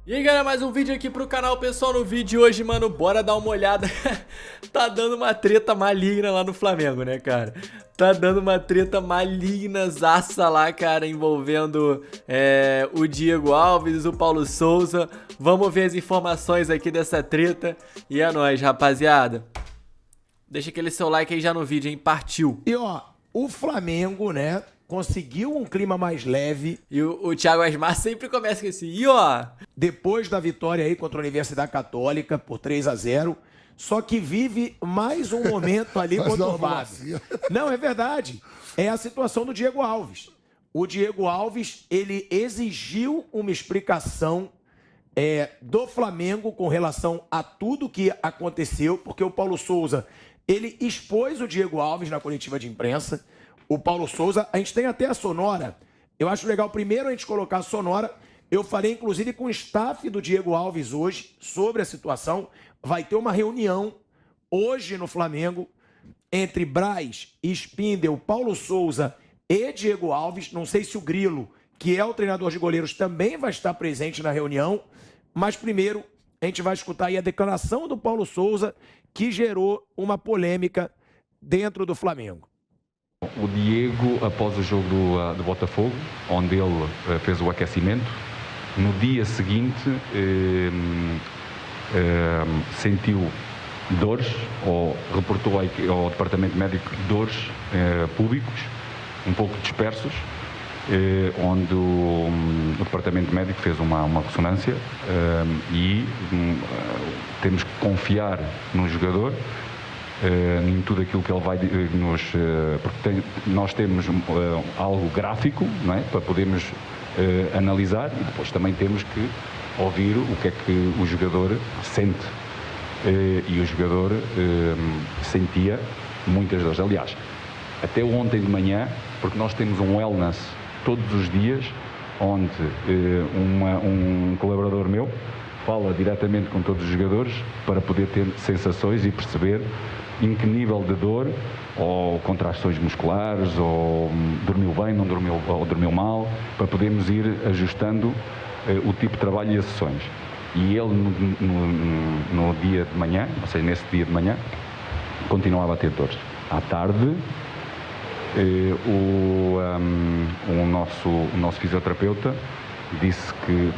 E aí galera, mais um vídeo aqui pro canal, pessoal. No vídeo de hoje, mano, bora dar uma olhada. Tá dando uma treta maligna lá no Flamengo, né, cara? Tá dando uma treta malignazaça lá, cara, envolvendo o Diego Alves, o Paulo Souza. Vamos ver as informações aqui dessa treta. E é nóis, rapaziada. Deixa aquele seu like aí já no vídeo, hein? Partiu! E ó, o Flamengo, né, conseguiu um clima mais leve E o Thiago Asmar sempre começa com esse "e ó". depois da vitória aí contra a Universidade Católica por 3-0, só que vive mais um momento ali conturbado. Não, é verdade. É a situação do Diego Alves. O Diego Alves, ele exigiu uma explicação do Flamengo com relação a tudo que aconteceu, porque o Paulo Souza, ele expôs o Diego Alves na coletiva de imprensa. O Paulo Souza, a gente tem até a sonora. Eu acho legal primeiro a gente colocar a sonora. Eu falei, inclusive, com o staff do Diego Alves hoje sobre a situação. Vai ter uma reunião hoje no Flamengo entre Braz, Spindel, Paulo Souza e Diego Alves. Não sei se o Grilo, que é o treinador de goleiros, também vai estar presente na reunião. Mas primeiro a gente vai escutar aí a declaração do Paulo Souza, que gerou uma polêmica dentro do Flamengo. O Diego, após o jogo do Botafogo, onde ele fez o aquecimento, no dia seguinte sentiu dores, ou reportou ao departamento médico dores públicos, um pouco dispersos, onde o departamento médico fez uma ressonância e temos que confiar no jogador, em tudo aquilo que ele vai nos... porque nós temos algo gráfico, não é? Para podermos analisar, e depois também temos que ouvir o que é que o jogador sente. E o jogador sentia muitas dores. Aliás, até ontem de manhã, porque nós temos um wellness todos os dias, onde um colaborador meu fala diretamente com todos os jogadores para poder ter sensações e perceber em que nível de dor, ou contrações musculares, ou dormiu bem, não dormiu, ou dormiu mal, para podermos ir ajustando o tipo de trabalho e as sessões. E ele no dia de manhã, ou seja, nesse dia de manhã, continuava a ter dores. À tarde, o nosso fisioterapeuta disse que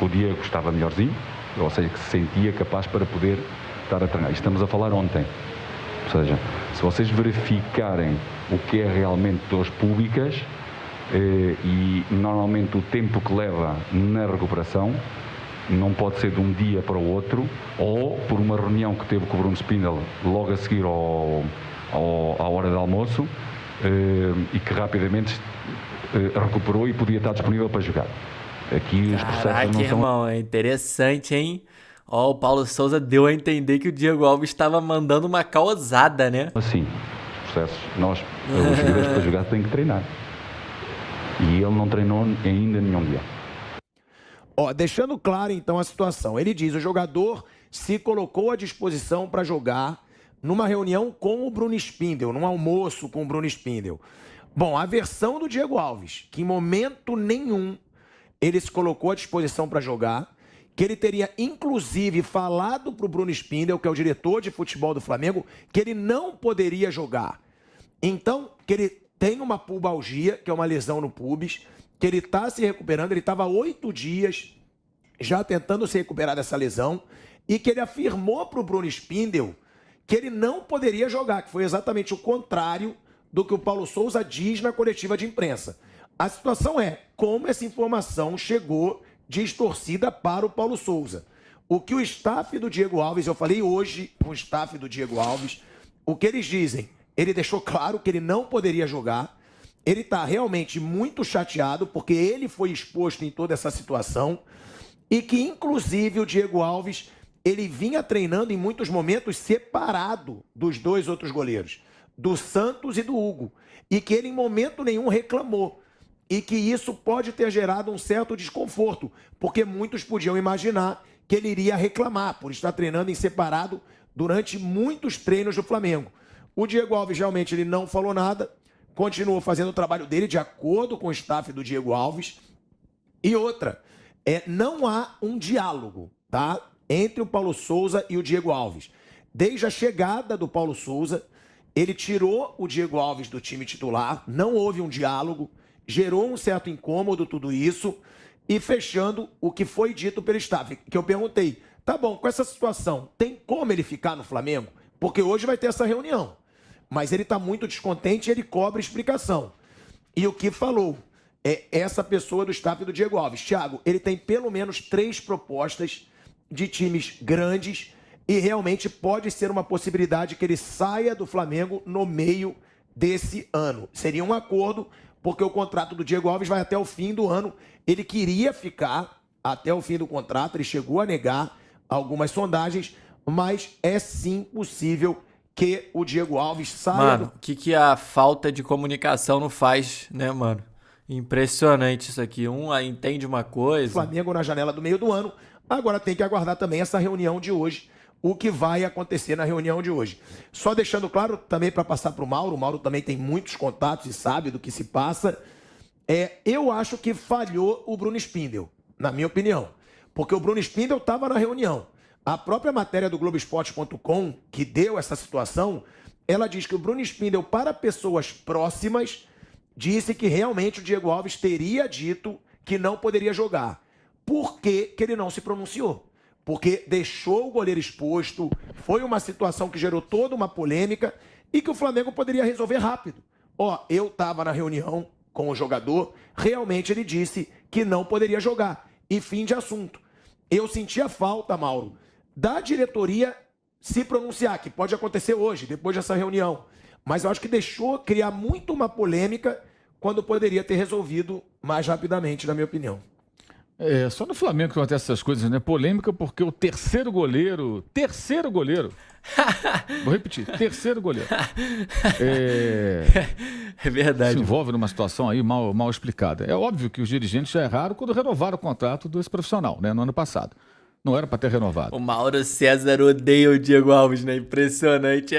o Diego estava melhorzinho, ou seja, que se sentia capaz para poder estar a treinar. Estamos a falar ontem. Ou seja, se vocês verificarem o que é realmente dores públicas e normalmente o tempo que leva na recuperação, não pode ser de um dia para o outro, ou por uma reunião que teve com o Bruno Spindel logo a seguir à hora de almoço, e que rapidamente recuperou e podia estar disponível para jogar. Aqui os processos Caraca, não são irmão, é interessante, hein? Ó, o Paulo Souza deu a entender que o Diego Alves estava mandando uma causada, né? assim. Os processos, os jogadores para jogar têm que treinar. E ele não treinou ainda nenhum dia. Ó, deixando claro então a situação. Ele diz: o jogador se colocou à disposição para jogar numa reunião com o Bruno Spindel, num almoço com o Bruno Spindel. Bom, a versão do Diego Alves, que em momento nenhum ele se colocou à disposição para jogar, que ele teria inclusive falado para o Bruno Spindel, que é o diretor de futebol do Flamengo, que ele não poderia jogar. Então, que ele tem uma pubalgia, que é uma lesão no pubis, que ele está se recuperando, ele estava 8 dias já tentando se recuperar dessa lesão, e que ele afirmou para o Bruno Spindel que ele não poderia jogar, que foi exatamente o contrário do que o Paulo Souza diz na coletiva de imprensa. A situação é como essa informação chegou distorcida para o Paulo Souza. O que o staff do Diego Alves, eu falei hoje com o staff do Diego Alves, o que eles dizem, ele deixou claro que ele não poderia jogar, ele está realmente muito chateado porque ele foi exposto em toda essa situação e que, inclusive, o Diego Alves, ele vinha treinando em muitos momentos separado dos dois outros goleiros, do Santos e do Hugo, e que ele em momento nenhum reclamou. E que isso pode ter gerado um certo desconforto, porque muitos podiam imaginar que ele iria reclamar por estar treinando em separado durante muitos treinos do Flamengo. O Diego Alves realmente ele não falou nada, continuou fazendo o trabalho dele de acordo com o staff do Diego Alves. E outra, não há um diálogo, tá? Entre o Paulo Souza e o Diego Alves. Desde a chegada do Paulo Souza, ele tirou o Diego Alves do time titular, não houve um diálogo, gerou um certo incômodo tudo isso, e fechando o que foi dito pelo staff, que eu perguntei, tá bom, com essa situação, tem como ele ficar no Flamengo? Porque hoje vai ter essa reunião, mas ele está muito descontente e ele cobra explicação. E o que falou é essa pessoa do staff do Diego Alves. Thiago, ele tem pelo menos 3 propostas de times grandes e realmente pode ser uma possibilidade que ele saia do Flamengo no meio desse ano. Seria um acordo, porque o contrato do Diego Alves vai até o fim do ano. Ele queria ficar até o fim do contrato, ele chegou a negar algumas sondagens, mas é sim possível que o Diego Alves saia. Mano, o que a falta de comunicação não faz, né, mano? Impressionante isso aqui. Um entende uma coisa. Flamengo na janela do meio do ano. Agora tem que aguardar também essa reunião de hoje, o que vai acontecer na reunião de hoje. Só deixando claro também para passar para o Mauro também tem muitos contatos e sabe do que se passa. Eu acho que falhou o Bruno Spindel, na minha opinião. Porque o Bruno Spindel estava na reunião. A própria matéria do Globoesporte.com, que deu essa situação, ela diz que o Bruno Spindel, para pessoas próximas, disse que realmente o Diego Alves teria dito que não poderia jogar. Por que ele não se pronunciou? Porque deixou o goleiro exposto, foi uma situação que gerou toda uma polêmica e que o Flamengo poderia resolver rápido. Eu estava na reunião com o jogador, realmente ele disse que não poderia jogar. E fim de assunto. Eu senti a falta, Mauro, da diretoria se pronunciar, que pode acontecer hoje, depois dessa reunião. Mas eu acho que deixou criar muito uma polêmica quando poderia ter resolvido mais rapidamente, na minha opinião. Só no Flamengo que acontece essas coisas, né? Polêmica porque o terceiro goleiro, vou repetir, terceiro goleiro, é verdade. se envolve numa situação aí mal explicada. É óbvio que os dirigentes já erraram quando renovaram o contrato desse profissional, né? No ano passado. Não era para ter renovado. O Mauro César odeia o Diego Alves, né? Impressionante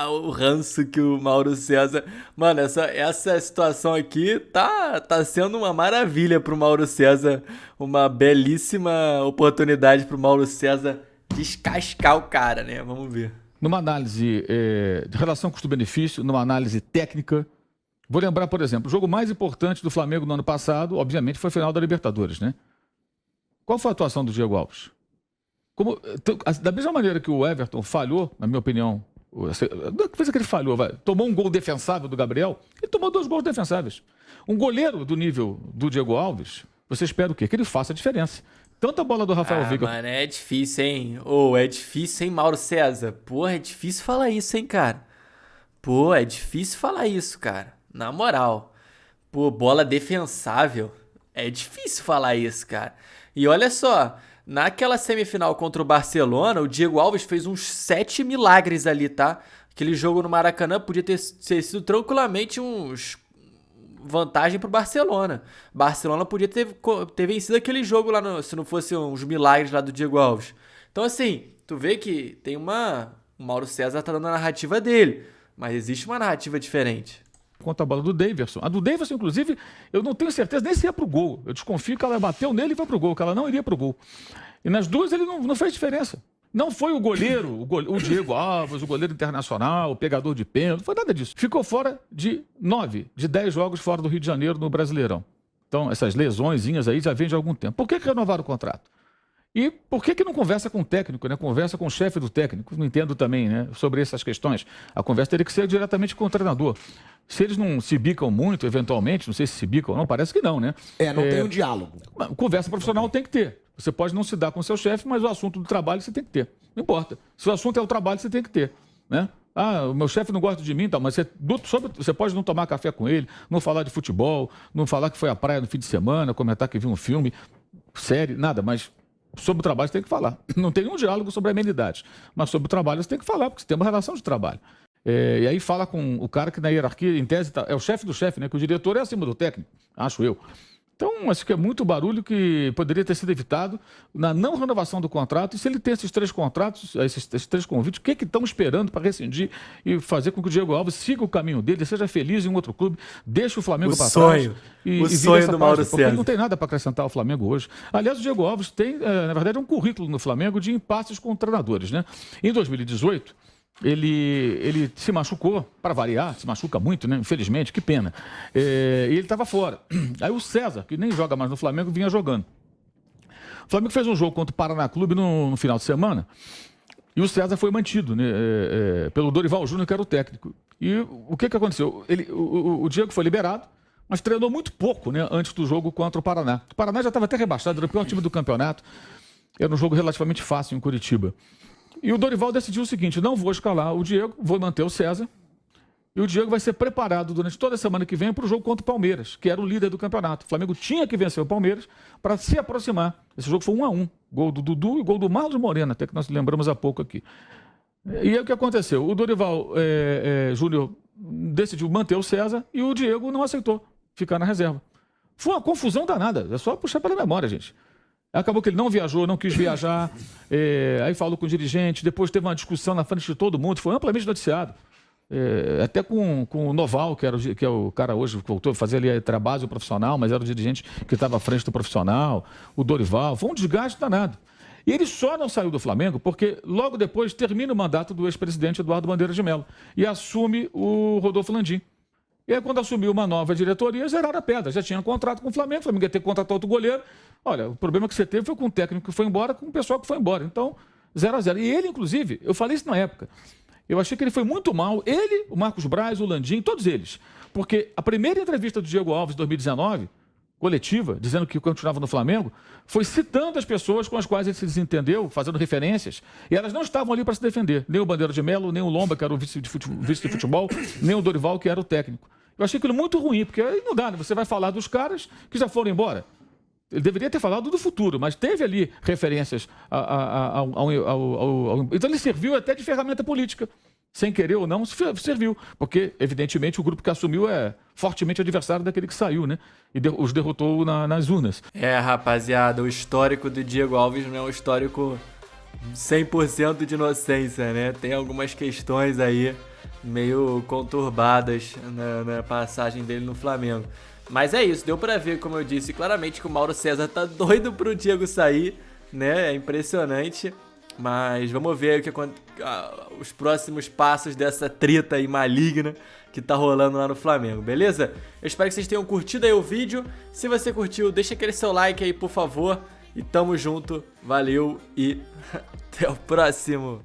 o ranço que o Mauro César... Mano, essa situação aqui tá sendo uma maravilha pro Mauro César. Uma belíssima oportunidade pro Mauro César descascar o cara, né? Vamos ver. Numa análise de relação custo-benefício, numa análise técnica, vou lembrar, por exemplo, o jogo mais importante do Flamengo no ano passado, obviamente, foi a final da Libertadores, né? Qual foi a atuação do Diego Alves? Da mesma maneira que o Everton falhou, na minha opinião, não coisa que ele falhou, tomou um gol defensável do Gabriel, ele tomou 2 gols defensáveis. Um goleiro do nível do Diego Alves, você espera o quê? Que ele faça a diferença. Tanto a bola do Rafael Veiga... Mano, é difícil, hein? É difícil, hein, Mauro César? Porra, é difícil falar isso, hein, cara? Pô, é difícil falar isso, cara. Na moral. Pô, bola defensável. É difícil falar isso, cara. E olha só, naquela semifinal contra o Barcelona, o Diego Alves fez uns 7 milagres ali, tá? Aquele jogo no Maracanã podia ter sido tranquilamente uns vantagem pro Barcelona. Barcelona podia ter vencido aquele jogo lá, se não fosse uns milagres lá do Diego Alves. Então assim, tu vê que tem o Mauro César tá dando a narrativa dele, mas existe uma narrativa diferente. Contra a bola do Daverson. A do Daverson, inclusive, eu não tenho certeza nem se ia pro gol. Eu desconfio que ela bateu nele e foi pro gol, que ela não iria pro gol. E nas duas ele não fez diferença. Não foi o goleiro, o Diego Alves, o goleiro internacional, o pegador de pênalti, não foi nada disso. Ficou fora de 9, de 10 jogos fora do Rio de Janeiro no Brasileirão. Então, essas lesõezinhas aí já vêm de algum tempo. Por que renovaram o contrato? E por que não conversa com o técnico, né? Conversa com o chefe do técnico. Não entendo também, né? Sobre essas questões. A conversa teria que ser diretamente com o treinador. Se eles não se bicam muito, eventualmente, não sei se bicam ou não, parece que não, né? Não tem um diálogo. Conversa profissional tem que ter. Você pode não se dar com o seu chefe, mas o assunto do trabalho você tem que ter. Não importa. Se o assunto é o trabalho, você tem que ter, né? O meu chefe não gosta de mim, tá, mas você pode não tomar café com ele, não falar de futebol, não falar que foi à praia no fim de semana, comentar que viu um filme, série, nada, mas sobre o trabalho você tem que falar. Não tem nenhum diálogo sobre amenidades, mas sobre o trabalho você tem que falar, porque você tem uma relação de trabalho. E aí fala com o cara que na hierarquia, em tese, é o chefe do chefe, né? Que o diretor é acima do técnico, acho eu. Então, acho que é muito barulho que poderia ter sido evitado na não renovação do contrato. E se ele tem esses 3 contratos, esses 3 convites, o que estão esperando para rescindir e fazer com que o Diego Alves siga o caminho dele, seja feliz em um outro clube, deixe o Flamengo para trás. O sonho do Mauro César. Porque ele não tem nada para acrescentar ao Flamengo hoje. Aliás, o Diego Alves tem, na verdade, um currículo no Flamengo de impasses com treinadores, né? Em 2018... Ele se machucou, para variar, se machuca muito, né? Infelizmente, que pena. E ele estava fora. Aí o César, que nem joga mais no Flamengo, vinha jogando. O Flamengo fez um jogo contra o Paraná Clube no final de semana e o César foi mantido, né? Pelo Dorival Júnior, que era o técnico. E o que aconteceu? O Diego foi liberado, mas treinou muito pouco, né? Antes do jogo contra o Paraná. O Paraná já estava até rebaixado, era o pior time do campeonato. Era um jogo relativamente fácil em Curitiba. E o Dorival decidiu o seguinte: não vou escalar o Diego, vou manter o César. E o Diego vai ser preparado durante toda a semana que vem para o jogo contra o Palmeiras, que era o líder do campeonato. O Flamengo tinha que vencer o Palmeiras para se aproximar. Esse jogo foi 1-1. Gol do Dudu e gol do Marlos Moreno, até que nós lembramos há pouco aqui. E aí o que aconteceu? O Dorival Júnior decidiu manter o César e o Diego não aceitou ficar na reserva. Foi uma confusão danada. É só puxar pela memória, gente. Acabou que ele não viajou, não quis viajar, aí falou com o dirigente, depois teve uma discussão na frente de todo mundo, foi amplamente noticiado. Até com o Noval, que é o cara hoje que voltou a fazer ali a trabalho profissional, mas era o dirigente que estava à frente do profissional, o Dorival, foi um desgaste danado. E ele só não saiu do Flamengo porque logo depois termina o mandato do ex-presidente Eduardo Bandeira de Mello e assume o Rodolfo Landim. E aí, quando assumiu uma nova diretoria, zeraram a pedra. Já tinha contrato com o Flamengo ia ter que contratar outro goleiro. Olha, o problema que você teve foi com o técnico que foi embora, com o pessoal que foi embora. Então, 0-0. E ele, inclusive, eu falei isso na época, eu achei que ele foi muito mal. Ele, o Marcos Braz, o Landim, todos eles. Porque a primeira entrevista do Diego Alves, em 2019, coletiva, dizendo que continuava no Flamengo, foi citando as pessoas com as quais ele se desentendeu, fazendo referências, e elas não estavam ali para se defender. Nem o Bandeira de Mello, nem o Lomba, que era o vice de futebol, nem o Dorival, que era o técnico. Eu achei aquilo muito ruim, porque aí não dá, né? Você vai falar dos caras que já foram embora. Ele deveria ter falado do futuro, mas teve ali referências Então ele serviu até de ferramenta política. Sem querer ou não, serviu. Porque, evidentemente, o grupo que assumiu é fortemente adversário daquele que saiu, né? E os derrotou nas urnas. Rapaziada, o histórico do Diego Alves não é um histórico 100% de inocência, né? Tem algumas questões aí meio conturbadas na passagem dele no Flamengo. Mas é isso, deu pra ver, como eu disse, claramente que o Mauro César tá doido pro Diego sair, né? É impressionante. Mas vamos ver os próximos passos dessa treta aí maligna que tá rolando lá no Flamengo, beleza? Eu espero que vocês tenham curtido aí o vídeo. Se você curtiu, deixa aquele seu like aí, por favor. E tamo junto, valeu e até o próximo.